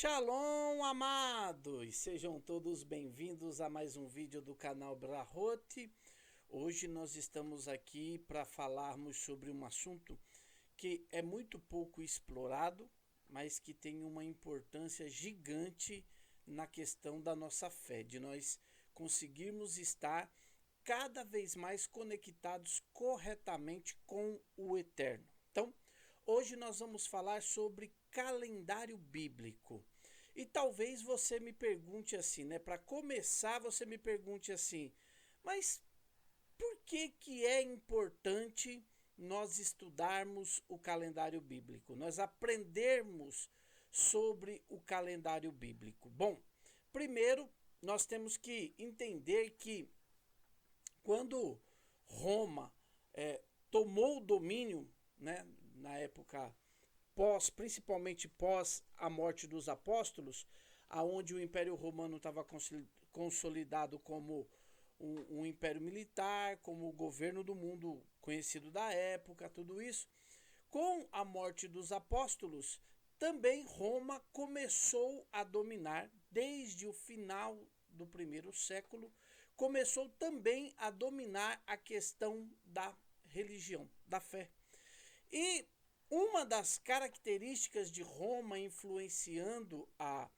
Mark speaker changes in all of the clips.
Speaker 1: Shalom, amados! Sejam todos bem-vindos a mais um vídeo do canal Brahot. Hoje nós estamos aqui para falarmos sobre um assunto que é muito pouco explorado, mas que tem uma importância gigante na questão da nossa fé, de nós conseguirmos estar cada vez mais conectados corretamente com o Eterno. Então, hoje nós vamos falar sobre calendário bíblico. E talvez você me pergunte assim, né? Para começar, você me pergunte assim, mas por que é importante nós estudarmos o calendário bíblico? Nós aprendermos sobre o calendário bíblico? Bom, primeiro nós temos que entender que quando Roma tomou o domínio, né, na época principalmente pós a morte dos apóstolos, aonde o Império Romano estava consolidado como um império militar, como o governo do mundo conhecido da época, tudo isso. Com a morte dos apóstolos, também Roma começou a dominar, desde o final do primeiro século, começou também a dominar a questão da religião, da fé. E uma das características de Roma influenciando a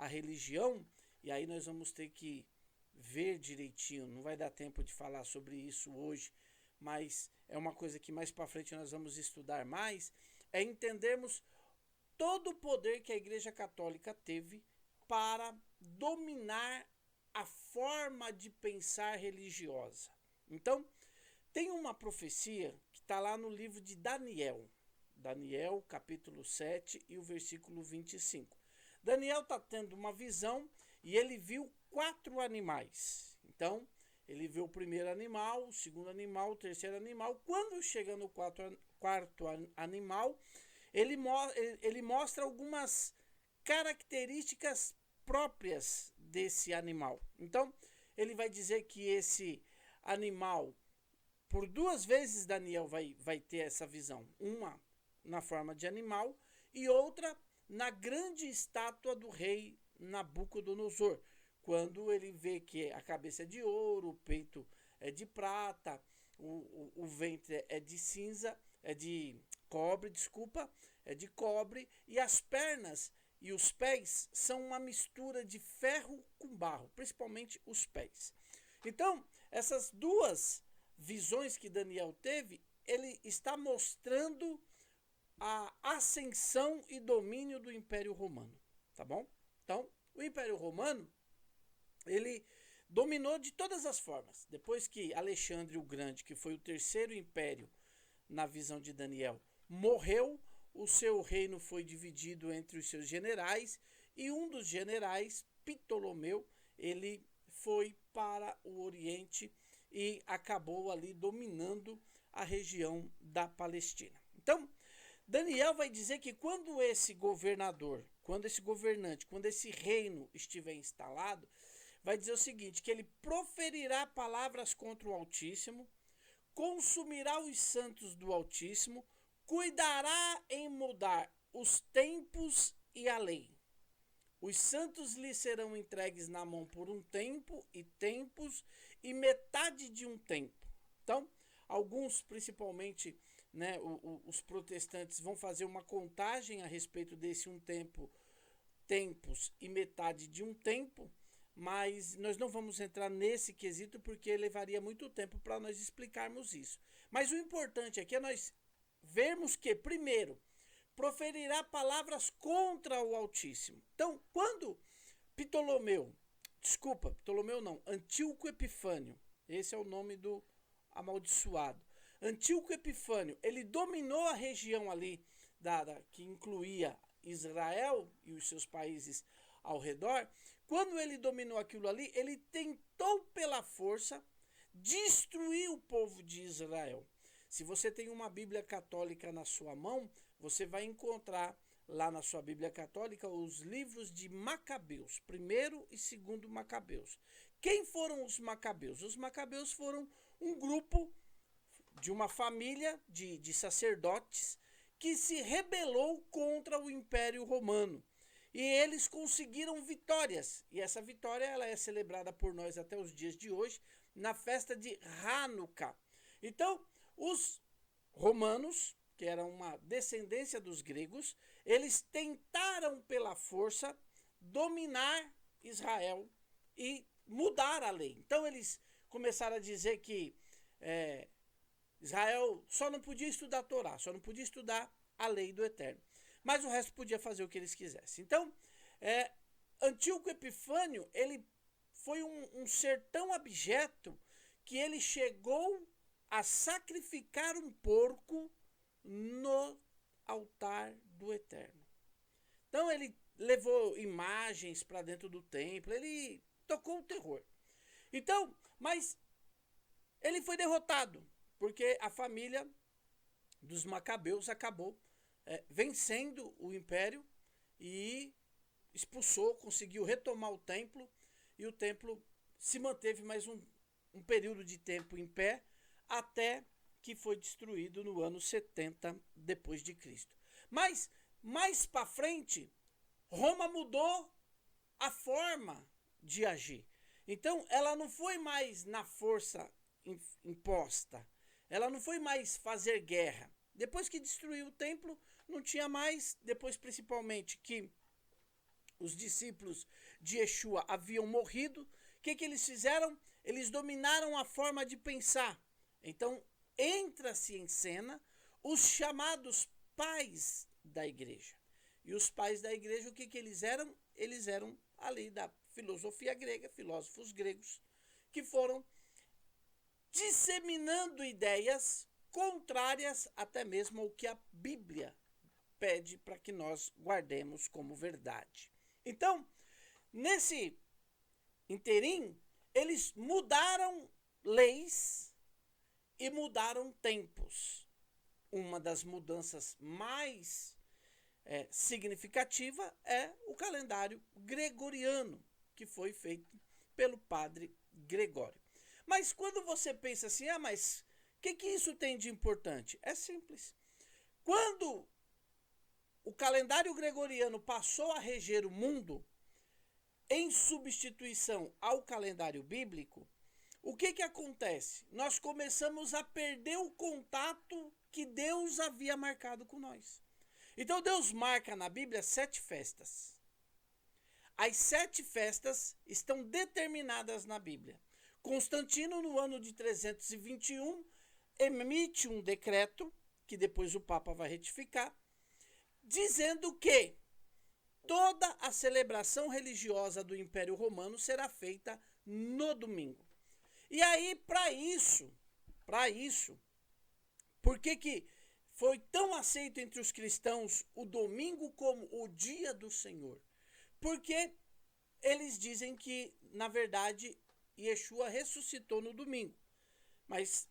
Speaker 1: religião, e aí nós vamos ter que ver direitinho, não vai dar tempo de falar sobre isso hoje, mas é uma coisa que mais para frente nós vamos estudar mais, é entendermos todo o poder que a Igreja Católica teve para dominar a forma de pensar religiosa. Então, tem uma profecia que está lá no livro de Daniel. Daniel, capítulo 7 e o versículo 25. Daniel está tendo uma visão e ele viu 4 animais. Então, ele viu o primeiro animal, o segundo animal, o terceiro animal. Quando chega no quarto animal, ele mostra algumas características próprias desse animal. Então, ele vai dizer que esse animal, por 2 vezes Daniel vai ter essa visão. Uma na forma de animal e outra na grande estátua do rei Nabucodonosor, quando ele vê que a cabeça é de ouro, o peito é de prata, o ventre é de cinza, é de cobre, e as pernas e os pés são uma mistura de ferro com barro, principalmente os pés. Então, essas 2 visões que Daniel teve, ele está mostrando a ascensão e domínio do Império Romano, tá bom? Então, o Império Romano, ele dominou de todas as formas. Depois que Alexandre o Grande, que foi o terceiro império na visão de Daniel, morreu, o seu reino foi dividido entre os seus generais e um dos generais, Ptolomeu, ele foi para o Oriente e acabou ali dominando a região da Palestina. Então, Daniel vai dizer que quando esse governador, quando esse governante, quando esse reino estiver instalado, vai dizer o seguinte, que ele proferirá palavras contra o Altíssimo, consumirá os santos do Altíssimo, cuidará em mudar os tempos e a lei. Os santos lhe serão entregues na mão por um tempo e tempos e metade de um tempo. Então, alguns, principalmente, né, os protestantes, vão fazer uma contagem a respeito desse um tempo, tempos e metade de um tempo, mas nós não vamos entrar nesse quesito porque levaria muito tempo para nós explicarmos isso. Mas o importante aqui é nós vermos que, primeiro, proferirá palavras contra o Altíssimo. Então, quando Antíoco Epifânio, esse é o nome do amaldiçoado, Antíoco Epifânio, ele dominou a região ali, que incluía Israel e os seus países ao redor. Quando ele dominou aquilo ali, ele tentou pela força destruir o povo de Israel. Se você tem uma Bíblia católica na sua mão, você vai encontrar lá na sua Bíblia católica os livros de Macabeus, primeiro e segundo Macabeus. Quem foram os Macabeus? Os Macabeus foram um grupo de uma família de sacerdotes que se rebelou contra o Império Romano. e eles conseguiram vitórias. E essa vitória ela é celebrada por nós até os dias de hoje, na festa de Hanukkah. Então, os romanos, que eram uma descendência dos gregos, eles tentaram pela força dominar Israel e mudar a lei. Então eles começaram a dizer que Israel só não podia estudar a Torá, só não podia estudar a lei do Eterno, mas o resto podia fazer o que eles quisessem. Então, Antíoco Epifânio, ele foi um ser tão abjeto que ele chegou a sacrificar um porco no altar do Eterno. Então ele levou imagens para dentro do templo, ele tocou o terror. Então, mas ele foi derrotado, porque a família dos Macabeus acabou vencendo o império e expulsou, conseguiu retomar o templo, e o templo se manteve mais um período de tempo em pé, até que foi destruído no ano 70 depois de Cristo. Mas mais para frente, Roma mudou a forma de agir. Então, ela não foi mais na força imposta. Ela não foi mais fazer guerra. Depois que destruiu o templo, não tinha mais. Depois, principalmente, que os discípulos de Yeshua haviam morrido. O que eles fizeram? Eles dominaram a forma de pensar. Então, entra-se em cena os chamados pais da igreja. E os pais da igreja, o que eles eram? Eles eram ali da filosofia grega, filósofos gregos, que foram disseminando ideias contrárias até mesmo ao que a Bíblia pede para que nós guardemos como verdade. Então, nesse interim, eles mudaram leis e mudaram tempos. Uma das mudanças mais significativa é o calendário gregoriano, que foi feito pelo padre Gregório. Mas quando você pensa assim, mas o que isso tem de importante? É simples. Quando o calendário gregoriano passou a reger o mundo, em substituição ao calendário bíblico, o que acontece? Nós começamos a perder o contato que Deus havia marcado com nós. Então Deus marca na Bíblia 7 festas. As 7 festas estão determinadas na Bíblia. Constantino, no ano de 321, emite um decreto, que depois o Papa vai retificar, dizendo que toda a celebração religiosa do Império Romano será feita no domingo. E aí, para isso, por que foi tão aceito entre os cristãos o domingo como o dia do Senhor? Porque eles dizem que, na verdade, Yeshua ressuscitou no domingo. Mas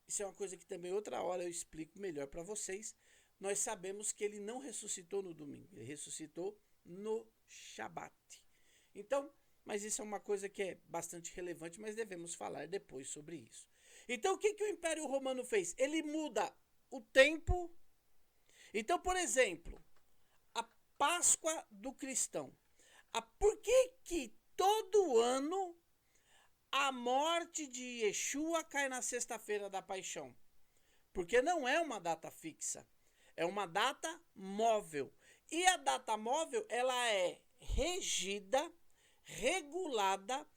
Speaker 1: isso é uma coisa que também outra hora eu explico melhor para vocês. Nós sabemos que ele não ressuscitou no domingo, ele ressuscitou no Shabat. Então, mas isso é uma coisa que é bastante relevante, mas devemos falar depois sobre isso. Então, o que o Império Romano fez? Ele muda o tempo. Então, por exemplo, a Páscoa do cristão. Por que todo ano a morte de Yeshua cai na sexta-feira da paixão? Porque não é uma data fixa, é uma data móvel. E a data móvel, ela é regida, regulada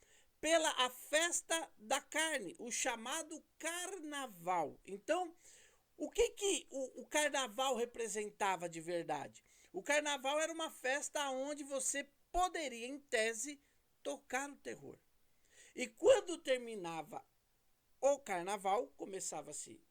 Speaker 1: pela a festa da carne, o chamado carnaval. Então, o que o carnaval representava de verdade? O carnaval era uma festa onde você poderia, em tese, tocar o terror. E quando terminava o carnaval,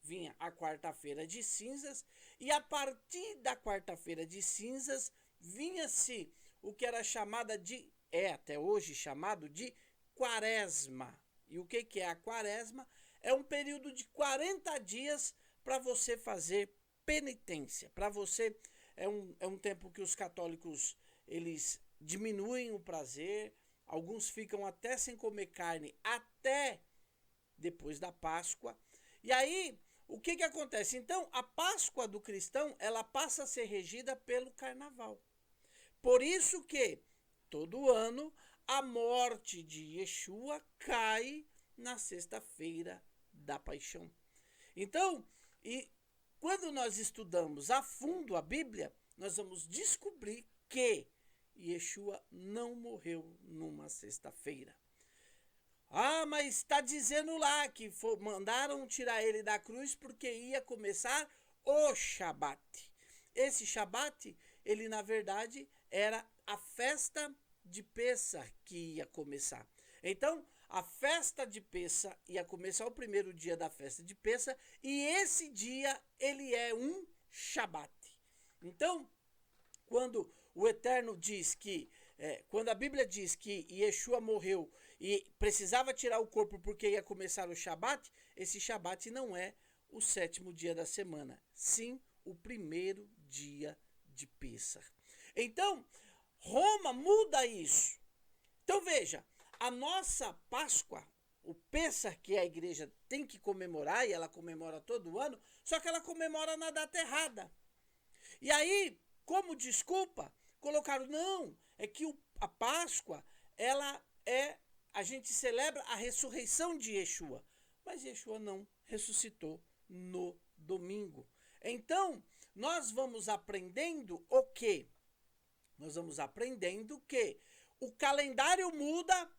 Speaker 1: vinha a quarta-feira de cinzas, e a partir da quarta-feira de cinzas, vinha-se o que era chamada de, até hoje chamado de quaresma. E o que é a quaresma? É um período de 40 dias para você fazer penitência. Para você, é um tempo que os católicos, eles diminuem o prazer, alguns ficam até sem comer carne, até depois da Páscoa. E aí, o que acontece? Então, a Páscoa do cristão, ela passa a ser regida pelo carnaval. Por isso que todo ano a morte de Yeshua cai na sexta-feira da Paixão. Então, quando nós estudamos a fundo a Bíblia, nós vamos descobrir que Yeshua não morreu numa sexta-feira. Ah, mas está dizendo lá que mandaram tirar ele da cruz porque ia começar o Shabat. Esse Shabat, ele na verdade era a festa de Pêssar que ia começar. Então, a festa de Pêssar ia começar o primeiro dia da festa de Pêssar e esse dia ele é um Shabat. Então, quando o Eterno diz que, quando a Bíblia diz que Yeshua morreu e precisava tirar o corpo porque ia começar o Shabat, esse Shabat não é o 7º dia da semana, sim o primeiro dia de Pêssar. Então, Roma muda isso. Então veja, a nossa Páscoa, o Pêssar que a igreja tem que comemorar, e ela comemora todo ano, só que ela comemora na data errada. E aí, como desculpa, colocaram, não, é que a Páscoa, a gente celebra a ressurreição de Yeshua. Mas Yeshua não ressuscitou no domingo. Então, nós vamos aprendendo o quê? Nós vamos aprendendo que o calendário muda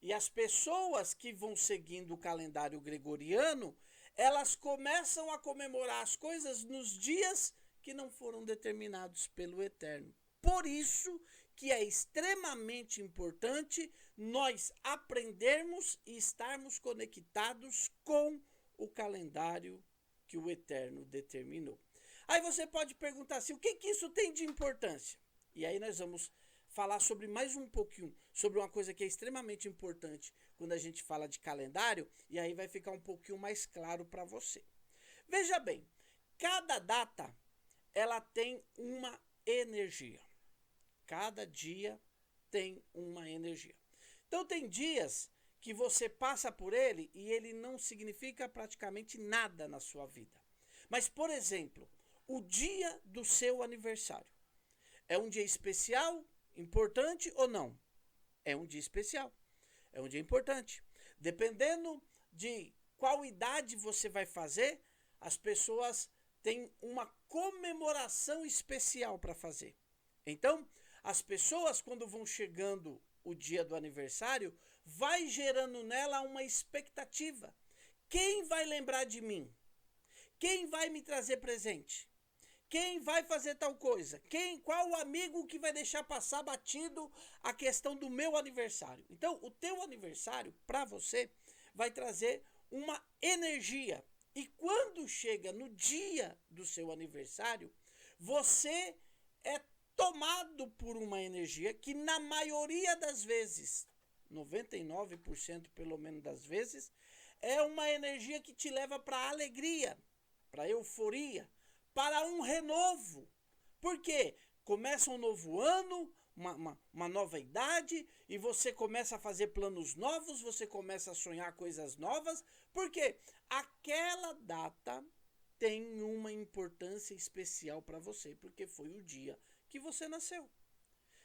Speaker 1: e as pessoas que vão seguindo o calendário gregoriano, elas começam a comemorar as coisas nos dias que não foram determinados pelo Eterno. Por isso que é extremamente importante nós aprendermos e estarmos conectados com o calendário que o Eterno determinou. Aí você pode perguntar assim, o que isso tem de importância? E aí nós vamos falar sobre mais um pouquinho, sobre uma coisa que é extremamente importante quando a gente fala de calendário, e aí vai ficar um pouquinho mais claro para você. Veja bem, cada data, ela tem uma energia. Cada dia tem uma energia. Então tem dias que você passa por ele e ele não significa praticamente nada na sua vida. Mas, por exemplo, o dia do seu aniversário. É um dia especial, importante ou não? É um dia especial. É um dia importante. Dependendo de qual idade você vai fazer, as pessoas têm uma comemoração especial para fazer. Então, as pessoas, quando vão chegando o dia do aniversário, vai gerando nela uma expectativa. Quem vai lembrar de mim? Quem vai me trazer presente? Quem vai fazer tal coisa? Qual o amigo que vai deixar passar batido a questão do meu aniversário? Então, o teu aniversário, para você, vai trazer uma energia. E quando chega no dia do seu aniversário, você é tomado por uma energia que, na maioria das vezes, 99% pelo menos das vezes, é uma energia que te leva para a alegria, para a euforia, para um renovo. Por quê? Começa um novo ano, uma nova idade, e você começa a fazer planos novos, você começa a sonhar coisas novas, porque aquela data tem uma importância especial para você, porque foi o dia que você nasceu.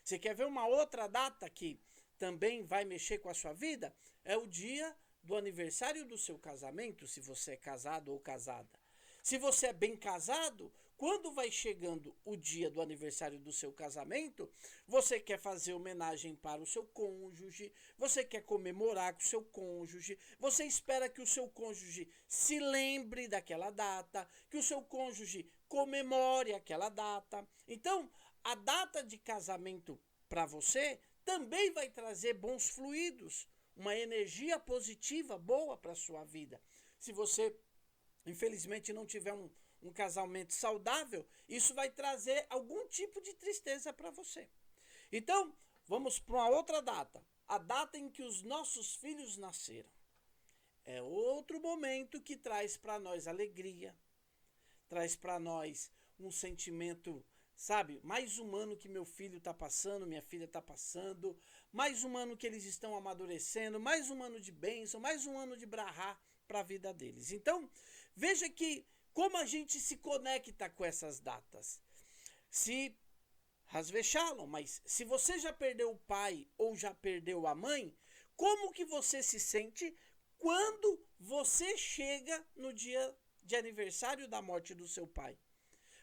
Speaker 1: Você quer ver uma outra data que também vai mexer com a sua vida? É o dia do aniversário do seu casamento, se você é casado ou casada. Se você é bem casado, quando vai chegando o dia do aniversário do seu casamento, você quer fazer homenagem para o seu cônjuge, você quer comemorar com o seu cônjuge, você espera que o seu cônjuge se lembre daquela data, que o seu cônjuge comemore aquela data. Então, a data de casamento para você também vai trazer bons fluidos, uma energia positiva boa para a sua vida. Se você infelizmente não tiver um casamento saudável, isso vai trazer algum tipo de tristeza para você. Então, vamos para uma outra data. A data em que os nossos filhos nasceram. É outro momento que traz para nós alegria, traz para nós um sentimento, sabe, mais humano que meu filho está passando, minha filha está passando, mais um ano que eles estão amadurecendo, mais um ano de bênção, mais um ano de brahá para a vida deles. Então, veja que como a gente se conecta com essas datas. Se Hasve Shalom, mas se você já perdeu o pai ou já perdeu a mãe, como que você se sente quando você chega no dia de aniversário da morte do seu pai?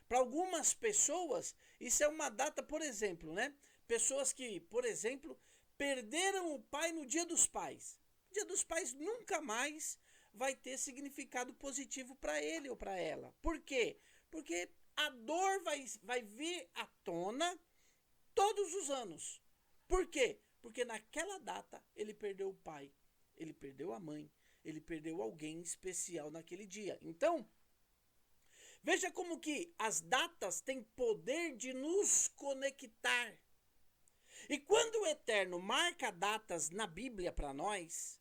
Speaker 1: Para algumas pessoas, isso é uma data, por exemplo, né? Pessoas que, por exemplo, perderam o pai no Dia dos Pais. O Dia dos Pais nunca mais vai ter significado positivo para ele ou para ela. Por quê? Porque a dor vai vir à tona todos os anos. Por quê? Porque naquela data ele perdeu o pai, ele perdeu a mãe, ele perdeu alguém especial naquele dia. Então, veja como que as datas têm poder de nos conectar. E quando o Eterno marca datas na Bíblia para nós,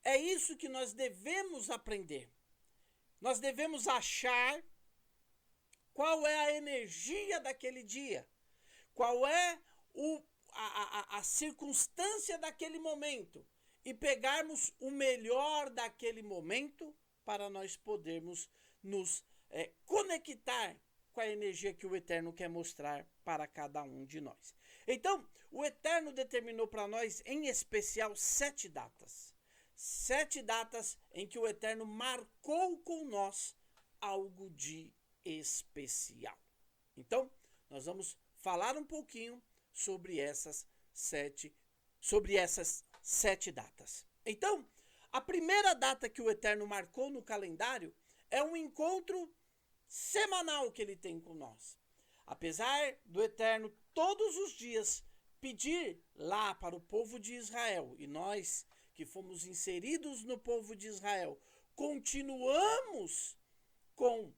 Speaker 1: é isso que nós devemos aprender. Nós devemos achar qual é a energia daquele dia, qual é a circunstância daquele momento e pegarmos o melhor daquele momento para nós podermos nos conectar com a energia que o Eterno quer mostrar para cada um de nós. Então, o Eterno determinou para nós, em especial, 7 datas. 7 datas em que o Eterno marcou com nós algo de especial. Então, nós vamos falar um pouquinho sobre essas 7 datas. Então, a primeira data que o Eterno marcou no calendário é um encontro semanal que ele tem com nós. Apesar do Eterno todos os dias pedir lá para o povo de Israel, e nós que fomos inseridos no povo de Israel, continuamos com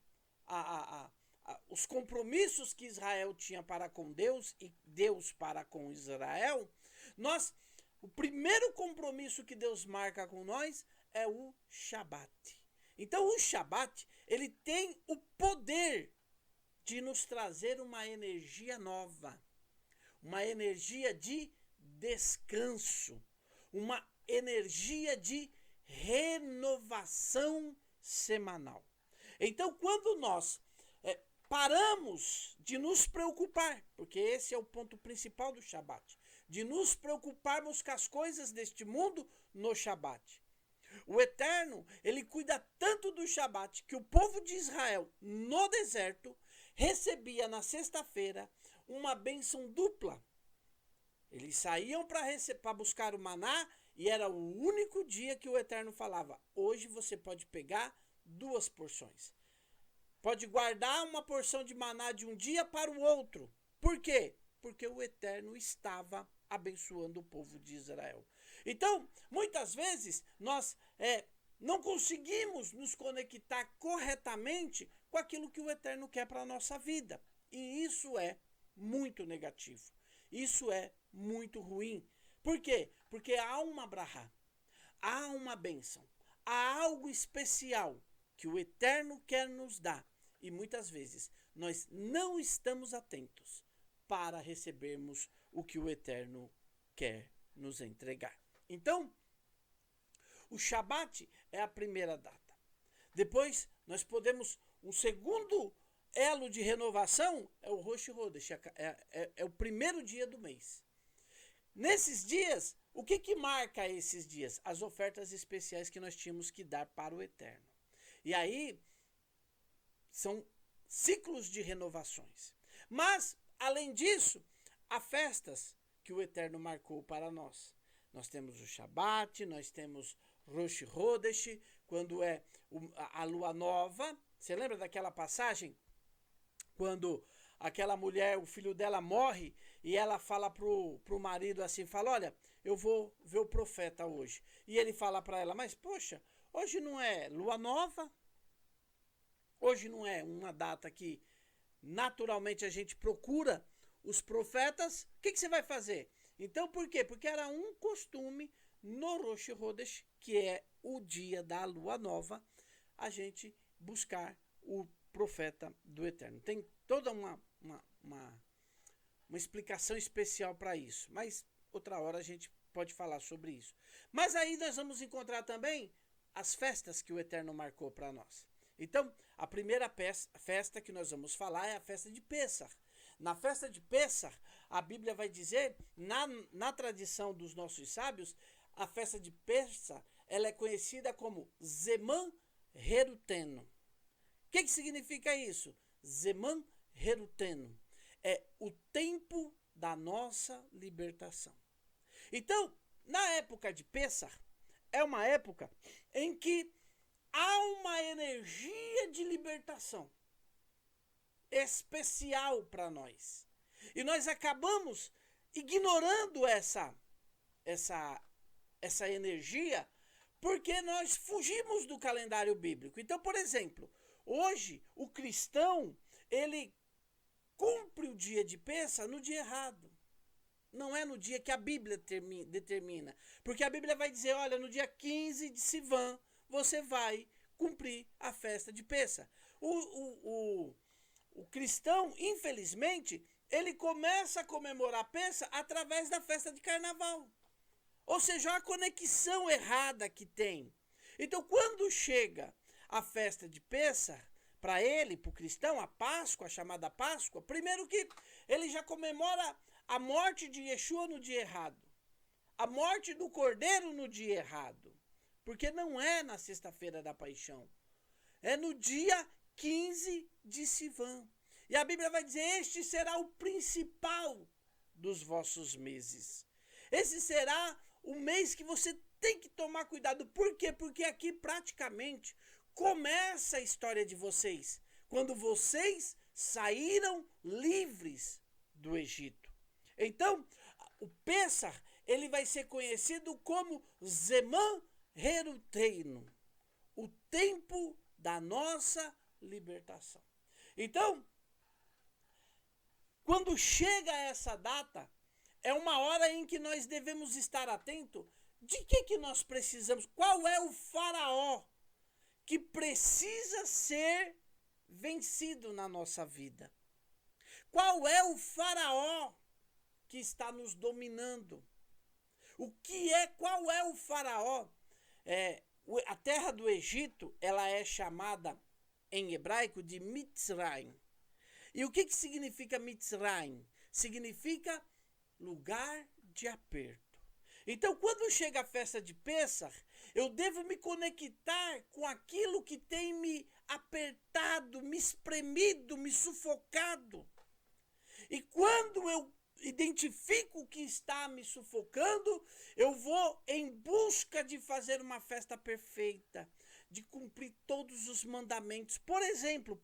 Speaker 1: os compromissos que Israel tinha para com Deus e Deus para com Israel, o primeiro compromisso que Deus marca com nós é o Shabat. Então o Shabat, ele tem o poder de nos trazer uma energia nova, uma energia de descanso, uma energia de renovação semanal. Então, quando nós paramos de nos preocupar, porque esse é o ponto principal do Shabat, de nos preocuparmos com as coisas deste mundo no Shabat. O Eterno, ele cuida tanto do Shabat que o povo de Israel, no deserto, recebia na sexta-feira uma bênção dupla. Eles saíam para buscar o maná e era o único dia que o Eterno falava: hoje você pode pegar 2 porções. Pode guardar uma porção de maná de um dia para o outro. Por quê? Porque o Eterno estava abençoando o povo de Israel. Então, muitas vezes, nós não conseguimos nos conectar corretamente com aquilo que o Eterno quer para a nossa vida. E isso é muito negativo. Isso é muito ruim. Por quê? Porque há uma brahá, há uma bênção, há algo especial que o Eterno quer nos dar. E muitas vezes nós não estamos atentos para recebermos o que o Eterno quer nos entregar. Então, o Shabat é a primeira data. Depois, nós podemos, um segundo elo de renovação é o Rosh Chodesh, é o primeiro dia do mês. Nesses dias, o que marca esses dias? As ofertas especiais que nós tínhamos que dar para o Eterno. E aí, são ciclos de renovações. Mas, além disso, há festas que o Eterno marcou para nós. Nós temos o Shabat, nós temos Rosh Chodesh, quando é a lua nova. Você lembra daquela passagem? Quando aquela mulher, o filho dela morre e ela fala pro marido assim, fala: olha, eu vou ver o profeta hoje. E ele fala para ela: mas poxa, hoje não é lua nova? Hoje não é uma data que naturalmente a gente procura os profetas? O que você vai fazer? Então, por quê? Porque era um costume no Rosh Chodesh, que é o dia da lua nova, a gente buscar o profeta do Eterno. Tem toda uma explicação especial para isso, mas outra hora a gente pode falar sobre isso. Mas aí nós vamos encontrar também as festas que o Eterno marcou para nós. Então, a primeira festa que nós vamos falar é a festa de Pêssar. Na festa de Pêssar, a Bíblia vai dizer, na tradição dos nossos sábios, a festa de Pêssar, ela é conhecida como Zeman Heruteno. O que significa isso? Zeman Heruteno. É o tempo da nossa libertação. Então, na época de Pêssar, é uma época em que há uma energia de libertação especial para nós. E nós acabamos ignorando essa energia porque nós fugimos do calendário bíblico. Então, por exemplo, hoje o cristão, ele cumpre o dia de Pêssar no dia errado. Não é no dia que a Bíblia determina. Porque a Bíblia vai dizer, olha, no dia 15 de Sivan, você vai cumprir a festa de Pêssar. O cristão, infelizmente, ele começa a comemorar Pêssar através da festa de carnaval. Ou seja, a conexão errada que tem. Então, quando chega a festa de Pêssar, para ele, para o cristão, a Páscoa, a chamada Páscoa, primeiro que ele já comemora a morte de Yeshua no dia errado. A morte do Cordeiro no dia errado. Porque não é na sexta-feira da paixão. É no dia 15 de Sivan. E a Bíblia vai dizer, este será o principal dos vossos meses. Esse será o mês que você tem que tomar cuidado. Por quê? Porque aqui praticamente começa a história de vocês. Quando vocês saíram livres do Egito. Então, o Pêssar, ele vai ser conhecido como Zeman Heruteno, o tempo da nossa libertação. Então, quando chega essa data, é uma hora em que nós devemos estar atentos de que nós precisamos, qual é o faraó que precisa ser vencido na nossa vida. Qual é o faraó que está nos dominando? Qual é o faraó? A terra do Egito, ela é chamada em hebraico de Mitzrayim. E o que significa Mitzrayim? Significa lugar de aperto. Então, quando chega a festa de Pêssar, eu devo me conectar com aquilo que tem me apertado, me espremido, me sufocado. E quando eu identifico o que está me sufocando, eu vou em busca de fazer uma festa perfeita, de cumprir todos os mandamentos. Por exemplo,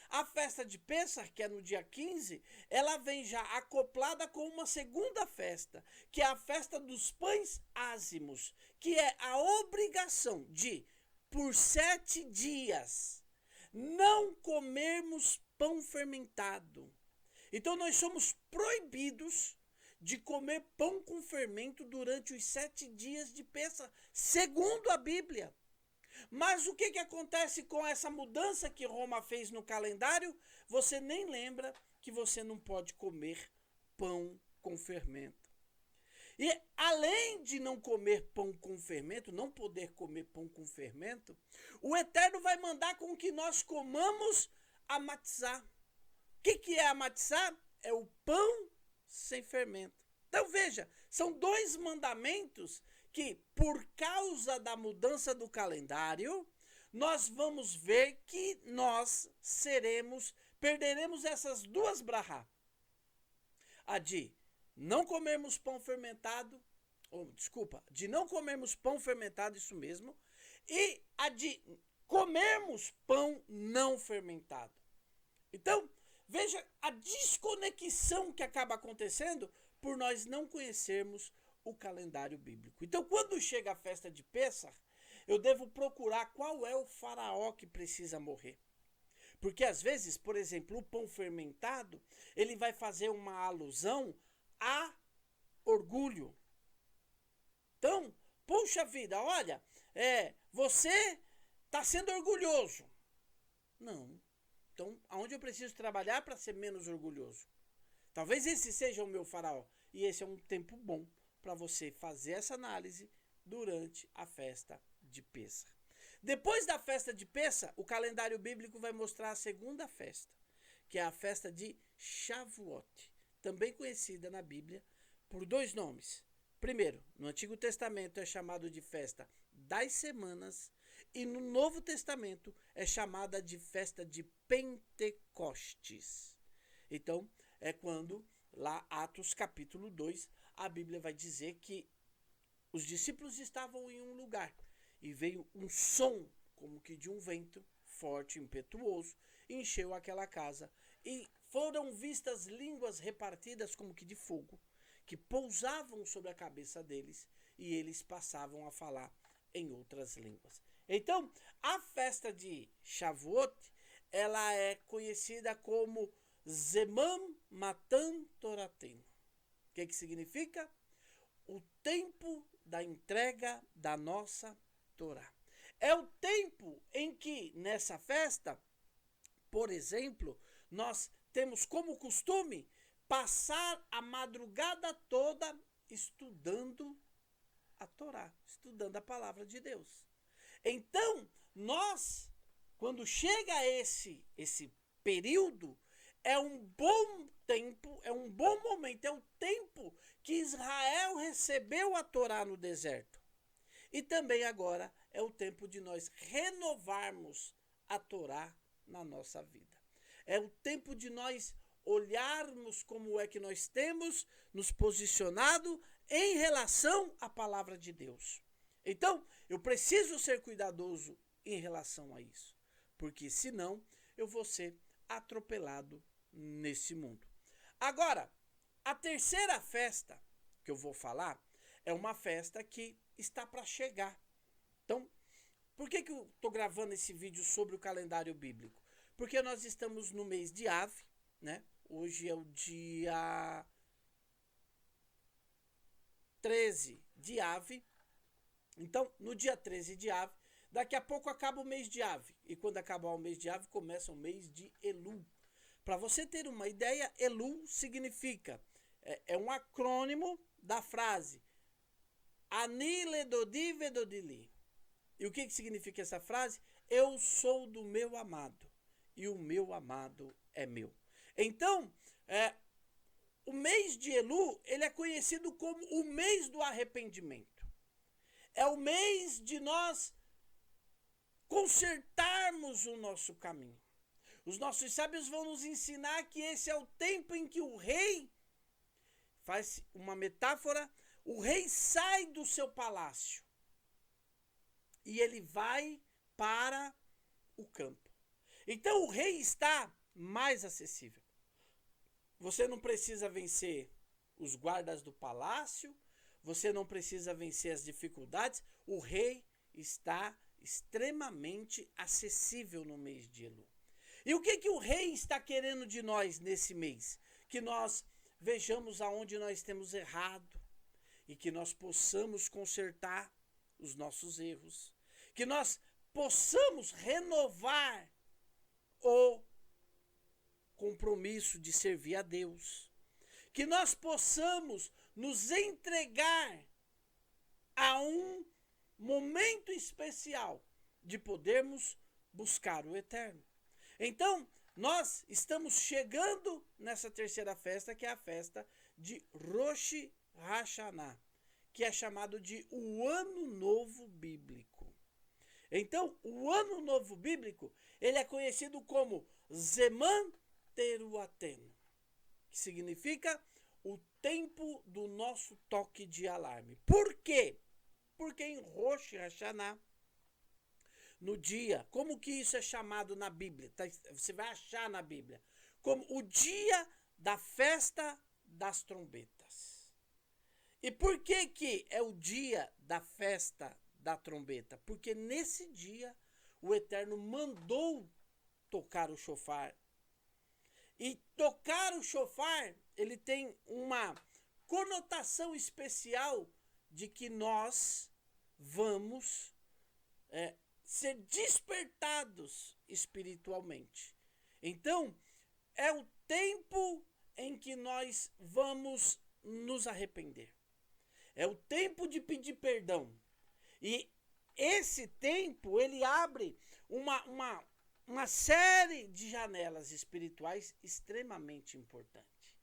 Speaker 1: a festa de Pêssar, que é no dia 15, ela vem já acoplada com uma segunda festa, que é a festa dos pães ázimos, que é a obrigação de, por 7 dias, não comermos pão fermentado. Então nós somos proibidos de comer pão com fermento durante os 7 dias de Pêssar, segundo a Bíblia. Mas o que acontece com essa mudança que Roma fez no calendário? Você nem lembra que você não pode comer pão com fermento. E além de não comer pão com fermento, não poder comer pão com fermento, o Eterno vai mandar com que nós comamos a matzá. O que é a matzá? É o pão sem fermento. Então veja, são 2 mandamentos que, por causa da mudança do calendário, nós vamos ver que nós perderemos essas 2 brahá. A de não comermos pão fermentado, de não comermos pão fermentado, isso mesmo, e a de comermos pão não fermentado. Então, veja a desconexão que acaba acontecendo por nós não conhecermos o calendário bíblico. Então, quando chega a festa de Pêssar, eu devo procurar qual é o faraó que precisa morrer. Porque às vezes, por exemplo, o pão fermentado, ele vai fazer uma alusão a orgulho. Então, puxa vida, olha, você está sendo orgulhoso. Não. Então, aonde eu preciso trabalhar para ser menos orgulhoso? Talvez esse seja o meu faraó. E esse é um tempo bom para você fazer essa análise durante a festa de Pêssar. Depois da festa de Pêssar, o calendário bíblico vai mostrar a segunda festa, que é a festa de Shavuot, também conhecida na Bíblia por dois nomes. Primeiro, no Antigo Testamento é chamado de festa das semanas e no Novo Testamento é chamada de festa de Pentecostes. Então, é quando, lá Atos capítulo 2, a Bíblia vai dizer que os discípulos estavam em um lugar e veio um som como que de um vento forte, impetuoso, encheu aquela casa e foram vistas línguas repartidas como que de fogo, que pousavam sobre a cabeça deles e eles passavam a falar em outras línguas. Então, a festa de Shavuot, ela é conhecida como Zemam Matan Toraten. O que significa? O tempo da entrega da nossa Torá. É o tempo em que, nessa festa, por exemplo, nós temos como costume passar a madrugada toda estudando a Torá, estudando a palavra de Deus. Então, nós, quando chega esse período, é um bom tempo, é um bom momento, é o tempo que Israel recebeu a Torá no deserto. E também agora é o tempo de nós renovarmos a Torá na nossa vida. É o tempo de nós olharmos como é que nós temos nos posicionado em relação à palavra de Deus. Então, eu preciso ser cuidadoso em relação a isso, porque senão eu vou ser atropelado nesse mundo. Agora, a terceira festa que eu vou falar é uma festa que está para chegar. Então, por que eu estou gravando esse vídeo sobre o calendário bíblico? Porque nós estamos no mês de Av, né? Hoje é o dia 13 de Av. Então, no dia 13 de Av, daqui a pouco acaba o mês de Av. E quando acabar o mês de Av, começa o mês de Elul. Para você ter uma ideia, Elul significa, é um acrônimo da frase Ani ledodi vedodili. E o que significa essa frase? Eu sou do meu amado e o meu amado é meu. Então, o mês de Elul, ele é conhecido como o mês do arrependimento. É o mês de nós consertarmos o nosso caminho. Os nossos sábios vão nos ensinar que esse é o tempo em que o rei, faz uma metáfora, o rei sai do seu palácio e ele vai para o campo. Então o rei está mais acessível. Você não precisa vencer os guardas do palácio, você não precisa vencer as dificuldades, o rei está extremamente acessível no mês de Elul. E o que o rei está querendo de nós nesse mês? Que nós vejamos aonde nós temos errado e que nós possamos consertar os nossos erros, que nós possamos renovar o compromisso de servir a Deus, que nós possamos nos entregar a um momento especial de podermos buscar o eterno. Então, nós estamos chegando nessa terceira festa, que é a festa de Rosh Hashanah, que é chamado de o Ano Novo Bíblico. Então, o Ano Novo Bíblico, ele é conhecido como Zeman Teruaten, que significa o tempo do nosso toque de alarme. Por quê? Porque em Rosh Hashanah, no dia, como que isso é chamado na Bíblia? Você vai achar na Bíblia como o dia da festa das trombetas. E por que é o dia da festa da trombeta? Porque nesse dia o Eterno mandou tocar o shofar. E tocar o shofar, ele tem uma conotação especial de que nós vamos ser despertados espiritualmente. Então, é o tempo em que nós vamos nos arrepender. É o tempo de pedir perdão. E esse tempo, ele abre uma uma série de janelas espirituais extremamente importante.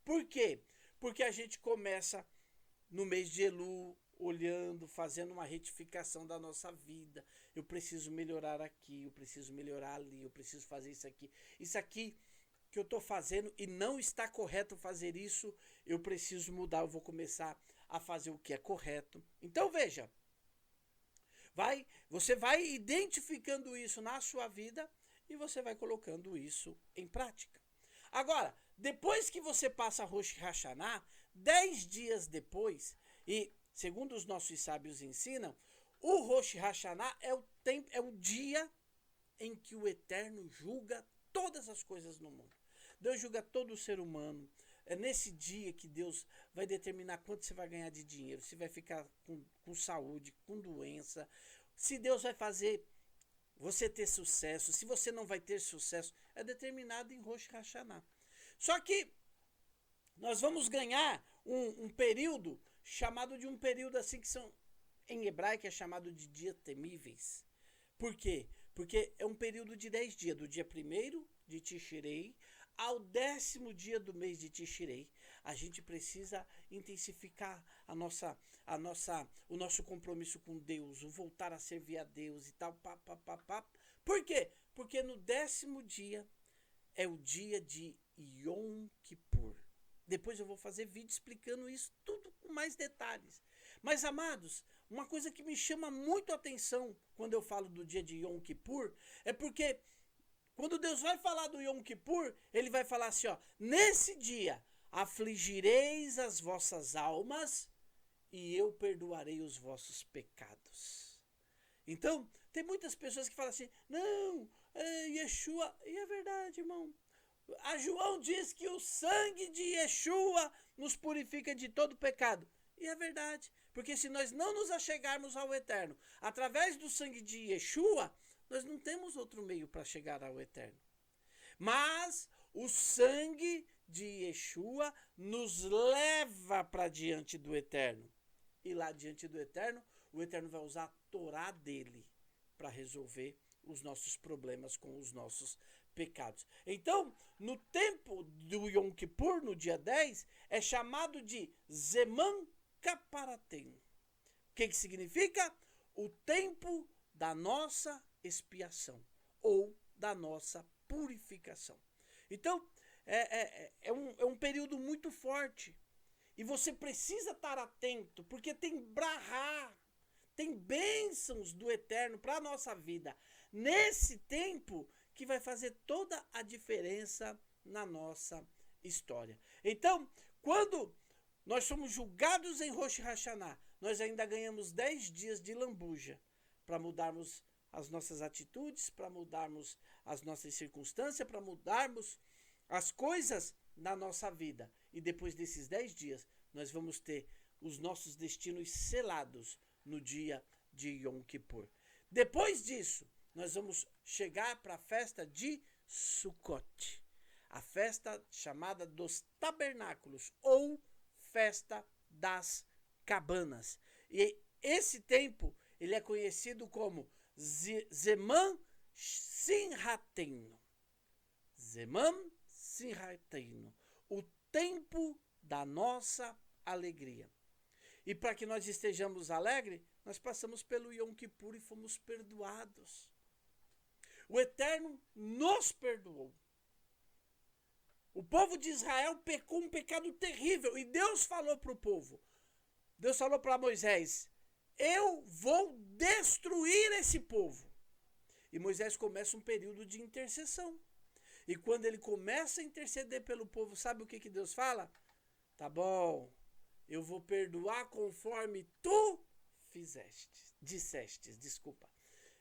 Speaker 1: Por quê? Porque a gente começa no mês de Elu, olhando, fazendo uma retificação da nossa vida. Eu preciso melhorar aqui, eu preciso melhorar ali, eu preciso fazer isso aqui. Isso aqui que eu estou fazendo e não está correto fazer isso, eu preciso mudar, eu vou começar a fazer o que é correto. Então veja, você vai identificando isso na sua vida e você vai colocando isso em prática. Agora, depois que você passa Rosh Hashanah, 10 dias depois, e segundo os nossos sábios ensinam, o Rosh Hashanah é o dia em que o Eterno julga todas as coisas no mundo. Deus julga todo o ser humano. É nesse dia que Deus vai determinar quanto você vai ganhar de dinheiro, se vai ficar com saúde, com doença, se Deus vai fazer você ter sucesso, se você não vai ter sucesso, é determinado em Rosh Hashanah. Só que nós vamos ganhar um período chamado de um período assim que são, em hebraico é chamado de dias temíveis. Por quê? Porque é um período de 10 dias, do dia 1º de Tishrei ao 10º dia do mês de Tishrei. A gente precisa intensificar o nosso compromisso com Deus, o voltar a servir a Deus e tal. Por quê? Porque no 10º dia é o dia de Yom Kippur. Depois eu vou fazer vídeo explicando isso tudo com mais detalhes. Mas, amados, uma coisa que me chama muito a atenção quando eu falo do dia de Yom Kippur é porque quando Deus vai falar do Yom Kippur, ele vai falar assim, ó, nesse dia afligireis as vossas almas e eu perdoarei os vossos pecados. Então, tem muitas pessoas que falam assim, não, Yeshua, e é verdade, irmão. A João diz que o sangue de Yeshua nos purifica de todo pecado. E é verdade, porque se nós não nos achegarmos ao Eterno através do sangue de Yeshua, nós não temos outro meio para chegar ao Eterno. Mas o sangue de Yeshua nos leva para diante do Eterno. E lá diante do Eterno, o Eterno vai usar a Torá dele para resolver os nossos problemas com os nossos pecados. Então, no tempo do Yom Kippur, no dia 10, é chamado de Zeman Kaparaten. O que significa? O tempo da nossa expiação ou da nossa purificação. Então, é um período muito forte e você precisa estar atento, porque tem brahá, tem bênçãos do Eterno para a nossa vida nesse tempo que vai fazer toda a diferença na nossa história. Então, quando nós somos julgados em Rosh Hashanah, nós ainda ganhamos 10 dias de lambuja para mudarmos as nossas atitudes, para mudarmos as nossas circunstâncias, para mudarmos as coisas na nossa vida. E depois desses 10 dias, nós vamos ter os nossos destinos selados no dia de Yom Kippur. Depois disso, nós vamos chegar para a festa de Sukkot, a festa chamada dos tabernáculos ou festa das cabanas. E esse tempo ele é conhecido como Zeman Simhateinu. Zeman Simhateinu, o tempo da nossa alegria. E para que nós estejamos alegres, nós passamos pelo Yom Kippur e fomos perdoados. O Eterno nos perdoou. O povo de Israel pecou um pecado terrível e Deus falou para o povo, Deus falou para Moisés, eu vou destruir esse povo. E Moisés começa um período de intercessão. E quando ele começa a interceder pelo povo, sabe o que Deus fala? Tá bom, eu vou perdoar conforme tu dissestes.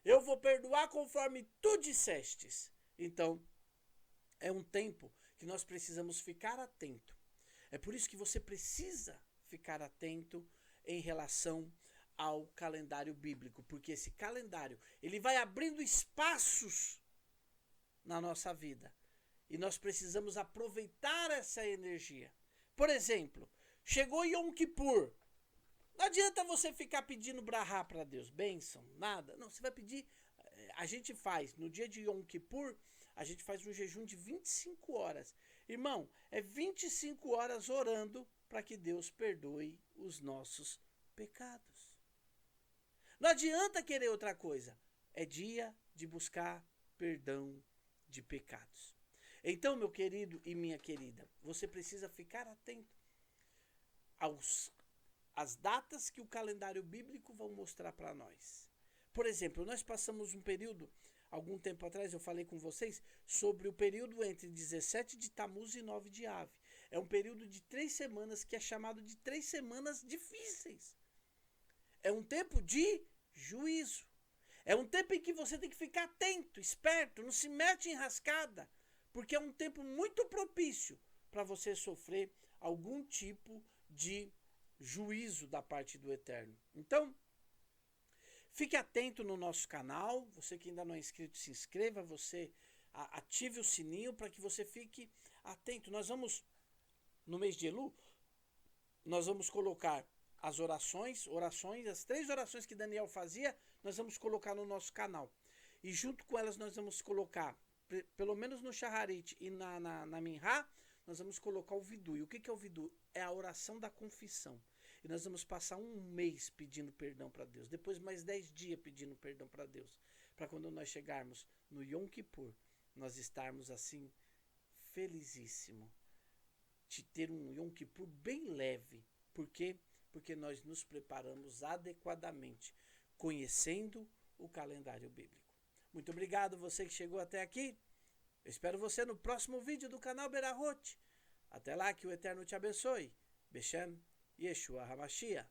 Speaker 1: Eu vou perdoar conforme tu dissestes. Então, é um tempo que nós precisamos ficar atento. É por isso que você precisa ficar atento em relação ao calendário bíblico, porque esse calendário, ele vai abrindo espaços na nossa vida. E nós precisamos aproveitar essa energia. Por exemplo, chegou Yom Kippur. Não adianta você ficar pedindo brahá para Deus, bênção, nada. Não, você vai pedir a gente faz, no dia de Yom Kippur, a gente faz um jejum de 25 horas. Irmão, é 25 horas orando para que Deus perdoe os nossos pecados. Não adianta querer outra coisa. É dia de buscar perdão de pecados. Então, meu querido e minha querida, você precisa ficar atento às datas que o calendário bíblico vão mostrar para nós. Por exemplo, nós passamos um período, algum tempo atrás eu falei com vocês, sobre o período entre 17 de Tammuz e 9 de Av. É um período de 3 semanas que é chamado de 3 semanas difíceis. É um tempo de juízo. É um tempo em que você tem que ficar atento, esperto, não se mete em rascada, porque é um tempo muito propício para você sofrer algum tipo de juízo da parte do Eterno. Então, fique atento no nosso canal. Você que ainda não é inscrito, se inscreva. Você ative o sininho para que você fique atento. Nós vamos, no mês de Elu, nós vamos colocar as orações, as 3 orações que Daniel fazia, nós vamos colocar no nosso canal. E junto com elas nós vamos colocar, pelo menos no Shaharit e na Minha, nós vamos colocar o Vidu. E o que é o Vidu? É a oração da confissão. E nós vamos passar um mês pedindo perdão para Deus. Depois mais 10 dias pedindo perdão para Deus. Para quando nós chegarmos no Yom Kippur, nós estarmos assim, felizíssimo. De ter um Yom Kippur bem leve. Por quê? Porque nós nos preparamos adequadamente, conhecendo o calendário bíblico. Muito obrigado você que chegou até aqui. Eu espero você no próximo vídeo do canal Berahot. Até lá, que o Eterno te abençoe. Beshem Yeshua HaMashiach.